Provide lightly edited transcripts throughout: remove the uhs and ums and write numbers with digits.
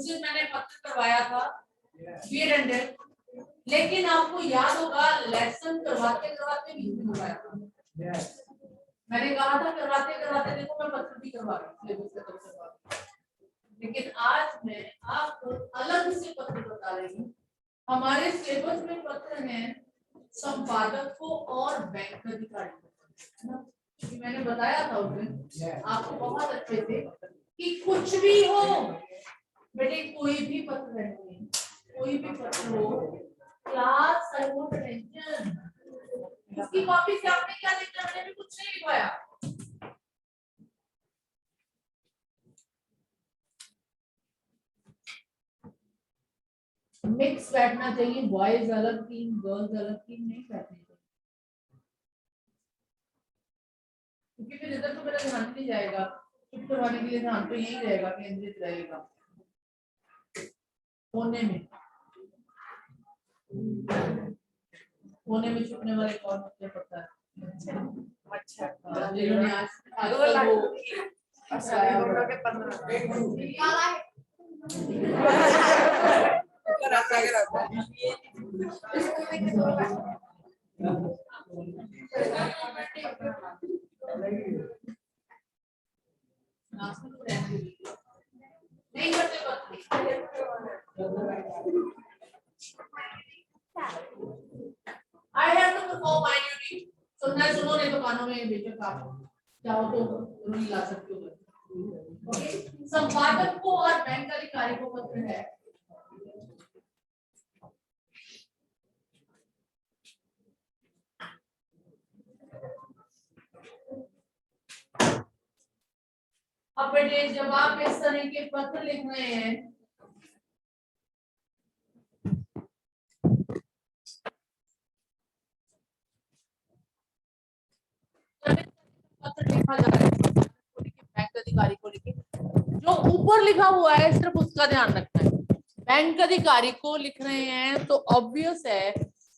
उस दिन मैंने पत्र करवाया था वीर एंडेड, लेकिन आपको याद होगा लेसन करवाते करवाते भी करवाया था। मैंने कहा था करवाते करवाते देखो मैं पत्र भी करवा रही हूँ, लेकिन आज मैं आपको अलग से पत्र बता रही हूँ। हमारे सिलेबस में पत्र है संपादक को और बैंक अधिकारी। मैंने बताया था उस दिन आपको बहुत अच्छे से कि कुछ भी हो बेटे, कोई भी पत्र है, कोई भी पत्र हो, क्लास साइमल्टेनियस, इसकी कॉपी से आपने क्या लिखा? मैंने भी कुछ नहीं लिखवाया। मिक्स बैठना चाहिए, बॉयज अलग टीम, गर्ल्स अलग टीम नहीं बैठनी चाहिए, क्योंकि फिर इधर तो मेरा ध्यान नहीं जाएगा, चुप करवाने के लिए ध्यान तो यही रहेगा, केंद्रित रहेगा कोने में। कोने में छुपने वाले कौन होते हैं पता है? अच्छा, जिन्होंने आज वो नहीं करते I have to perform my duty. सुनना सुनो, नहीं तो कानों में बेशक आप चाहो तो रुई ला सकते हो। ओके, संपादक को और बैंक अधिकारी को पत्र है। अब बेटे जब आप इस तरह के पत्र लिख रहे हैं पत्र लिखा जा रहा है बैंक अधिकारी को लिखे, जो ऊपर लिखा हुआ है सिर्फ उसका ध्यान रखना है। बैंक अधिकारी को लिख रहे हैं तो ऑब्वियस है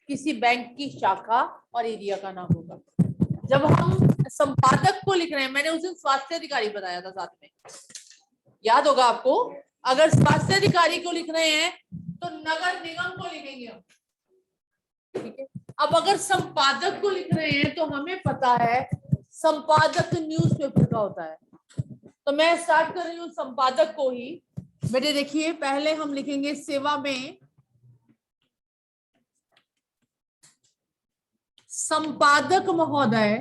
किसी बैंक की शाखा और एरिया का नाम होगा। जब हम संपादक को लिख रहे हैं, मैंने उस दिन स्वास्थ्य अधिकारी बताया था साथ में, याद होगा आपको। अगर स्वास्थ्य अधिकारी को लिख रहे हैं तो नगर निगम को लिखेंगे हम, ठीक है। अब अगर संपादक को लिख रहे हैं तो हमें पता है संपादक न्यूज़पेपर का होता है, तो मैं स्टार्ट कर रही हूँ संपादक को ही। बेटे देखिए, पहले हम लिखेंगे सेवा में संपादक महोदय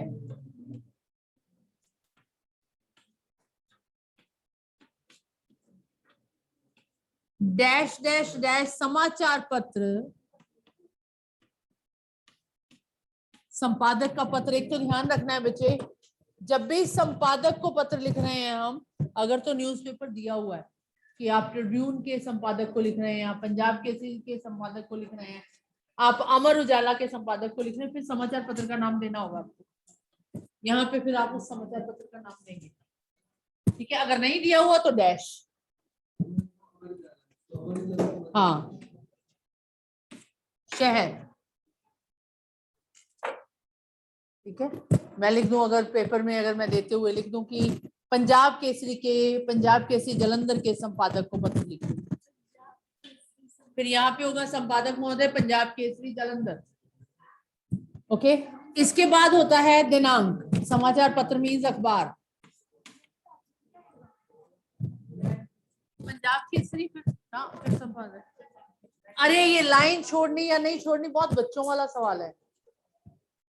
डैश डैश डैश समाचार पत्र। संपादक का पत्र, एक तो ध्यान रखना है बच्चे, जब भी संपादक को पत्र लिख रहे हैं हम, अगर तो न्यूज़पेपर दिया हुआ है कि आप ट्रिब्यून के संपादक को लिख रहे हैं, आप पंजाब केसरी के संपादक को लिख रहे हैं, आप अमर उजाला के संपादक को लिख रहे हैं, फिर समाचार पत्र का नाम देना होगा आपको। यहाँ पे फिर आप उस समाचार पत्र का नाम देंगे, ठीक है। अगर नहीं दिया हुआ तो डैश, हाँ, शहर, ठीक है। मैं लिख दूं, अगर पेपर में अगर मैं देते हुए लिख दूं कि पंजाब केसरी जलंधर के संपादक को पत्र लिखूं, फिर यहाँ पे होगा संपादक महोदय पंजाब केसरी जलंधर, ओके। इसके बाद होता है दिनांक, समाचार पत्र मीन्स अखबार, पंजाब केसरी फिर संपादक। अरे ये लाइन छोड़नी या नहीं छोड़नी बहुत बच्चों वाला सवाल है।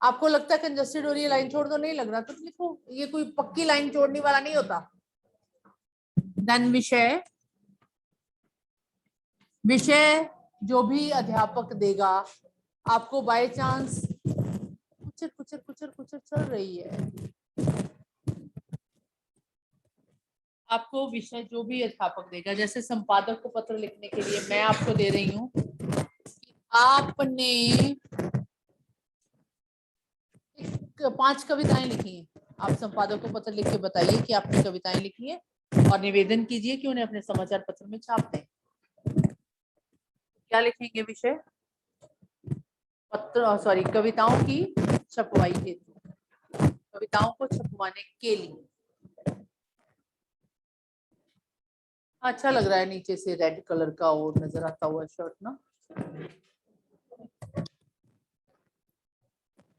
आपको लगता है कंजस्टेड हो रही है, लाइन छोड़ दो, नहीं लग रहा तो लिखो, ये कोई पक्की लाइन छोड़ने वाला नहीं होता। देन विषय जो भी अध्यापक देगा आपको, बाय चांस कुचर कुचर कुचर कुचर चल रही है, आपको विषय जो भी अध्यापक देगा, जैसे संपादक को पत्र लिखने के लिए मैं आपको दे रही हूँ, आपने 5 कविताएं लिखी हैं, आप संपादक को पत्र लिख के बताइए कि आपने कविताएं लिखी है और निवेदन कीजिए कि उन्हें अपने समाचार पत्र में छाप दें। क्या लिखेंगे? विषय पत्र, सॉरी, कविताओं की छपवाई हेतु, कविताओं को छपवाने के लिए। अच्छा लग रहा है नीचे से रेड कलर का और नजर आता हुआ शर्ट ना।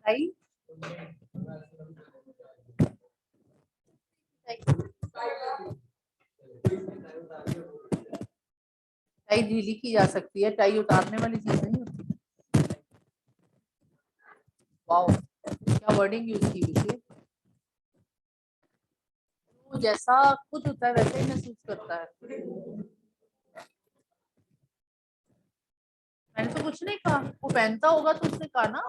टाई टाई ढीली की जा सकती है, टाई उतारने वाली चीज नहीं होती। वाओ, क्या वर्डिंग यूज की हुई। जैसा खुद होता है वैसे ही महसूस करता है। मैंने तो कुछ नहीं कहा, वो पहनता होगा तो उसने कहा ना।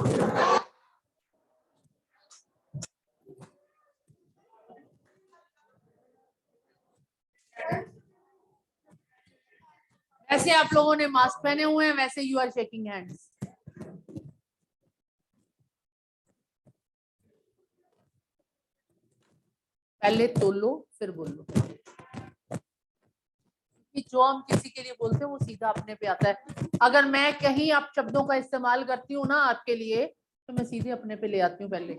ऐसे आप लोगों ने मास्क पहने हुए हैं, वैसे यू आर शेकिंग हैंड्स। पहले तोलो फिर बोलो, कि जो हम किसी के लिए बोलते हैं वो सीधा अपने पे आता है। अगर मैं कहीं आप शब्दों का इस्तेमाल करती हूँ ना आपके लिए, तो मैं सीधे अपने पे ले आती हूँ पहले।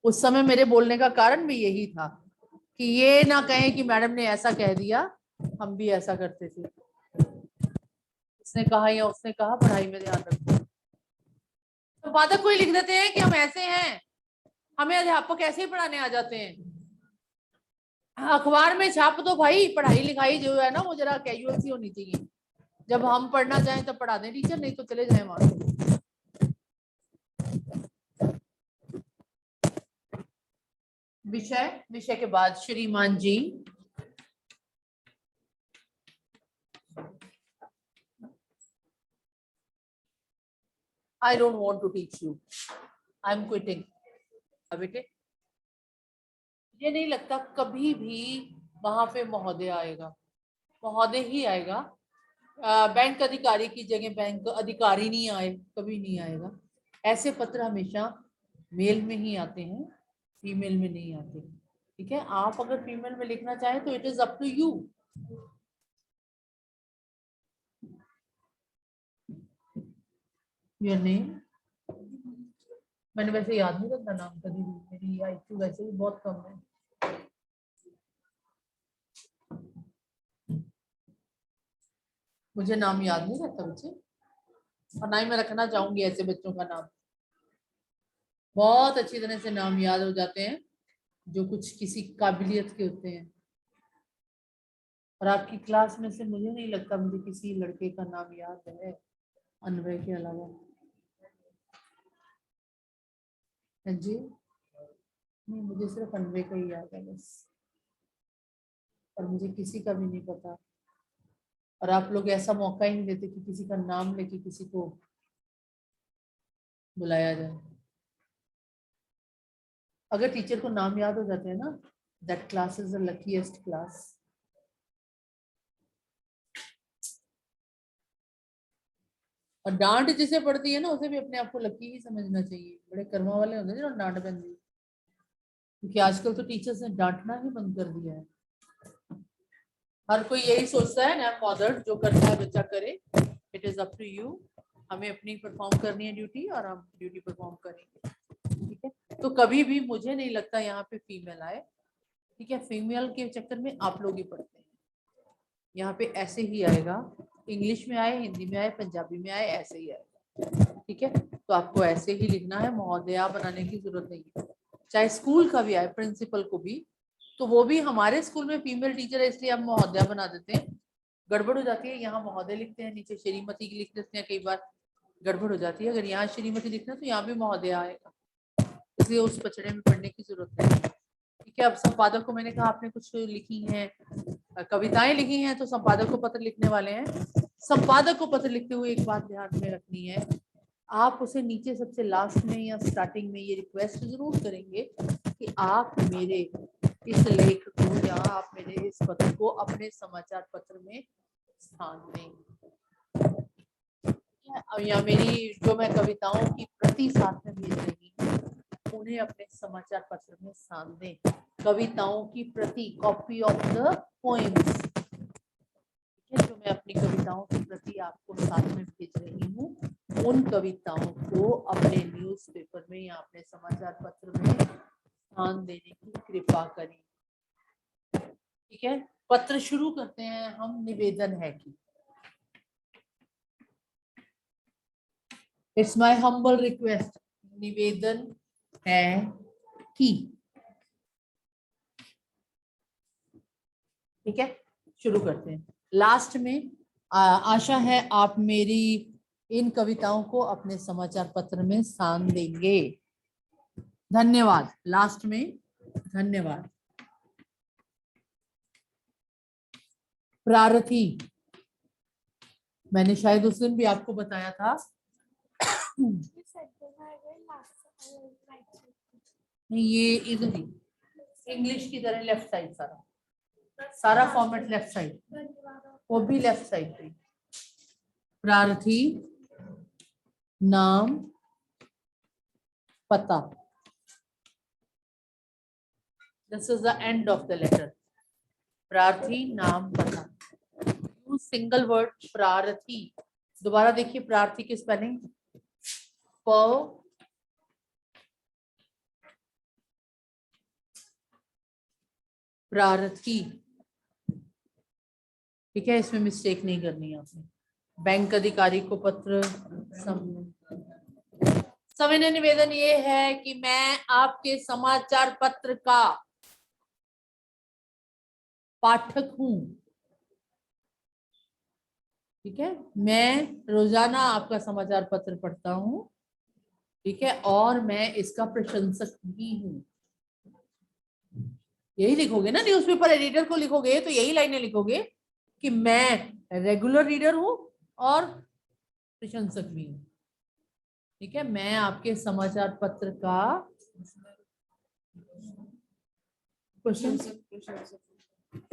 उस समय मेरे बोलने का कारण भी यही था कि ये ना कहें कि मैडम ने ऐसा कह दिया, हम भी ऐसा करते थे, इसने कहा या उसने कहा, पढ़ाई में ध्यान रखो। तो बाधक कोई लिख देते हैं कि हम ऐसे हैं, हमें अध्यापक ऐसे ही पढ़ाने आ जाते हैं। अखबार में छाप दो भाई, पढ़ाई लिखाई जो है ना वो जरा कैजुअल सी होनी चाहिए। जब हम पढ़ना चाहें तब पढ़ा दें टीचर, नहीं तो चले जाए वहां से। विषय के बाद श्रीमान जी। I don't want to teach you. I'm quitting. बेटे ये नहीं लगता कभी भी वहां पे महोदय आएगा, महोदय ही आएगा। बैंक अधिकारी की जगह बैंक अधिकारी नहीं आए, कभी नहीं आएगा। ऐसे पत्र हमेशा मेल में ही आते हैं, फीमेल में नहीं आते। ठीक है, आप अगर फीमेल में लिखना चाहें तो it is up to you. Your name, मैंने वैसे याद नहीं रखता नाम कभी भी, मेरी IQ वैसे भी बहुत कम है। मुझे नाम याद नहीं रहता बच्चे, और ना ही मैं रखना चाहूंगी ऐसे बच्चों का नाम। बहुत अच्छी तरह से नाम याद हो जाते हैं जो कुछ किसी काबिलियत के होते हैं। और आपकी क्लास में से मुझे नहीं लगता मुझे किसी लड़के का नाम याद है अनवय के अलावा। जी नहीं, मुझे सिर्फ अनवय का ही याद है बस, और मुझे किसी का भी नहीं पता। और आप लोग ऐसा मौका ही नहीं देते कि किसी का नाम लेके किसी को बुलाया जाए। अगर टीचर को नाम याद हो जाते हैं ना, that class is the luckiest class. और डांट जिसे पड़ती है ना उसे भी अपने आप को लकी ही समझना चाहिए। बड़े कर्मा वाले होते हैं जो डांट पहनते हैं, क्योंकि आजकल तो टीचर्स ने डांटना ही बंद कर दिया है। हर कोई यही सोचता है ना, मदर जो करता है बच्चा करे, it is up to you. हमें अपनी परफॉर्म करनी है ड्यूटी, और हम ड्यूटी परफॉर्म करेंगे। ठीक है, तो कभी भी मुझे नहीं लगता यहाँ पे फीमेल आए। ठीक है, फीमेल के चक्कर में आप लोग ही पढ़ते हैं। यहाँ पे ऐसे ही आएगा, इंग्लिश में आए, हिंदी में आए, पंजाबी में आए, ऐसे ही आएगा। ठीक है, तो आपको ऐसे ही लिखना है, महोदया बनाने की जरूरत नहीं है। चाहे स्कूल का भी आए, प्रिंसिपल को भी, तो वो भी हमारे स्कूल में फीमेल टीचर है इसलिए हम महोदया बना देते हैं। गड़बड़ हो जाती है, यहाँ महोदय लिखते हैं, नीचे श्रीमती की लिख देते हैं, कई बार गड़बड़ हो जाती है। अगर यहाँ श्रीमती लिखना तो यहाँ भी महोदय आएगा, इसलिए उस पचड़े में पढ़ने की जरूरत नहीं है। ठीक है, अब संपादक को मैंने कहा आपने कुछ लिखी हैं, कविताएं लिखी हैं, तो संपादक को पत्र लिखने वाले हैं। संपादक को पत्र लिखते हुए एक बात ध्यान में रखनी है, आप उसे नीचे सबसे लास्ट में या स्टार्टिंग में ये रिक्वेस्ट जरूर करेंगे कि आप मेरे इस लेख को या आप मेरे इस पत्र को अपने समाचार पत्र में स्थान दें। या मेरी जो मैं कविताओं की प्रति साथ में भेज रही हूँ उन्हें अपने समाचार पत्र में स्थान दें। कविताओं की प्रति, कॉपी ऑफ द पोएम्स, जो मैं अपनी कविताओं की प्रति आपको साथ में भेज रही हूँ, उन कविताओं को अपने न्यूज़पेपर में या अपने समाचार पत्र में स्थान देने की कृपा करें। ठीक है, पत्र शुरू करते हैं हम, निवेदन है कि, इट्स माय हम्बल रिक्वेस्ट, निवेदन है कि, ठीक है, शुरू करते हैं। लास्ट में आशा है आप मेरी इन कविताओं को अपने समाचार पत्र में स्थान देंगे। धन्यवाद। लास्ट में धन्यवाद। प्रारथी, मैंने शायद उस दिन भी आपको बताया था। नहीं, ये इधर ही इंग्लिश की तरह लेफ्ट साइड, सारा फॉर्मेट लेफ्ट साइड, वो भी लेफ्ट साइड पे। प्रार्थी, नाम, पता, this is the end of the letter. प्रार्थी, नाम, पता, सिंगल वर्ड प्रार्थी। दोबारा देखिए प्रार्थी की स्पेलिंग, प प्रार्थी, ठीक है, इसमें मिस्टेक नहीं करनी है आपने। बैंक अधिकारी को पत्र, सविनय निवेदन ये है कि मैं आपके समाचार पत्र का पाठक हूं, ठीक है, मैं रोजाना आपका समाचार पत्र पढ़ता हूं, ठीक है, और मैं इसका प्रशंसक भी हूं। यही लिखोगे ना, न्यूज़पेपर एडिटर को लिखोगे तो यही लाइनें लिखोगे कि मैं रेगुलर रीडर हूं और प्रशंसक भी हूं, ठीक है। मैं आपके समाचार पत्र का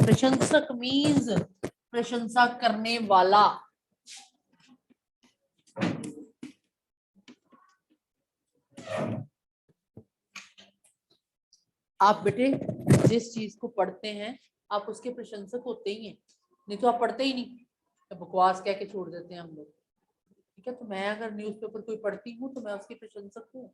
प्रशंसक मीन्स प्रशंसा करने वाला। आप बेटे जिस चीज को पढ़ते हैं आप उसके प्रशंसक होते ही हैं, नहीं तो आप पढ़ते ही नहीं, तो बकवास कह के छोड़ देते हैं हम लोग, ठीक है। तो मैं अगर न्यूज़पेपर कोई पढ़ती हूँ तो मैं उसकी प्रशंसक हूँ।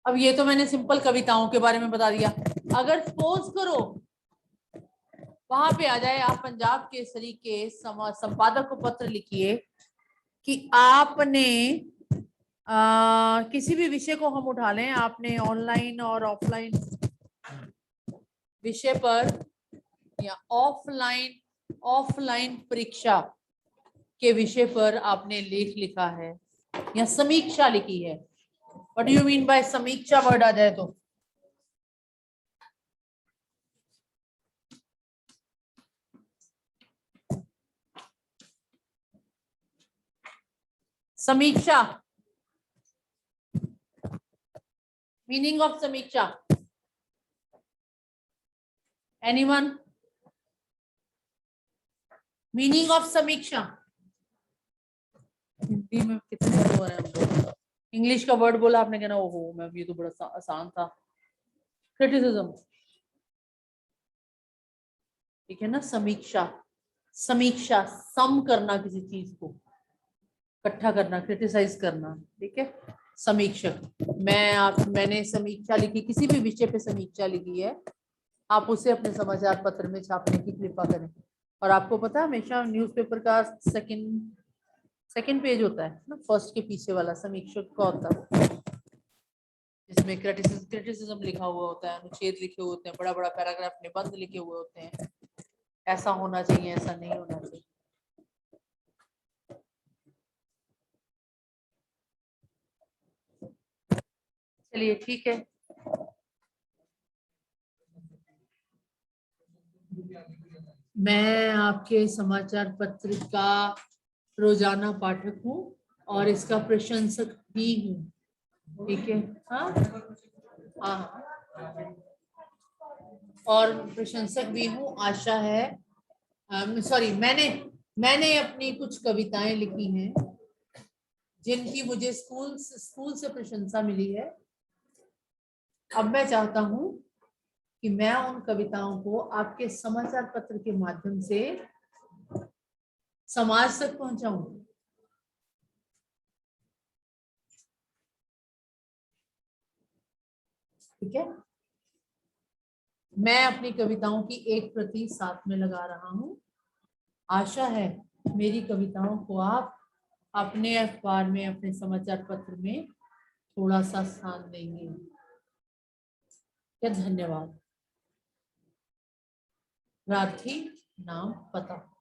अब ये तो मैंने सिंपल कविताओं के बारे में बता दिया। अगर सपोज करो वहां पे आ जाए, आप पंजाब केसरी के संपादक को पत्र लिखिए कि आपने किसी भी विषय को हम उठा लें, आपने ऑनलाइन और ऑफलाइन विषय पर या ऑफलाइन परीक्षा के विषय पर आपने लेख लिखा है या समीक्षा लिखी है। What do you mean by समीक्षा वर्ड आ जाए तो? समीक्षा, मीनिंग ऑफ समीक्षा, एनीवन? मीनिंग ऑफ समीक्षा हिंदी में कितने वर्ड हो रहे हैं हम लोग? इंग्लिश का वर्ड बोला आपने, कहना ओहो मैम ये तो बड़ा आसान था। क्रिटिसिज्म, ठीक है ना। समीक्षा, समीक्षा सम करना, किसी चीज को इकट्ठा करना, क्रिटिसाइज करना, ठीक है। समीक्षक, मैंने समीक्षा लिखी, किसी भी विषय पे समीक्षा लिखी है, आप उसे अपने समाचार पत्र में छापने की कृपा करें। और आपको पता है हमेशा न्यूज़पेपर का सेकंड पेज होता है ना, फर्स्ट के पीछे वाला समीक्षक का होता है, जिसमें क्रिटिसिज्म लिखा हुआ होता है, अनुच्छेद लिखे हुए होते हैं, बड़ा बड़ा पैराग्राफ निबंध लिखे हुए होते हैं, ऐसा होना चाहिए, ऐसा नहीं होना चाहिए। चलिए ठीक है, मैं आपके समाचार पत्र का रोजाना पाठक हूँ और इसका प्रशंसक भी हूँ, ठीक है। हाँ हाँ, और प्रशंसक भी हूँ। आशा है, सॉरी, मैंने अपनी कुछ कविताएं लिखी हैं जिनकी मुझे स्कूल से प्रशंसा मिली है। अब मैं चाहता हूं कि मैं उन कविताओं को आपके समाचार पत्र के माध्यम से समाज तक पहुंचाऊं। ठीक है, मैं अपनी कविताओं की एक प्रति साथ में लगा रहा हूँ। आशा है मेरी कविताओं को आप अपने अखबार में, अपने समाचार पत्र में थोड़ा सा स्थान देंगे। धन्यवाद। प्रार्थी नाम पता।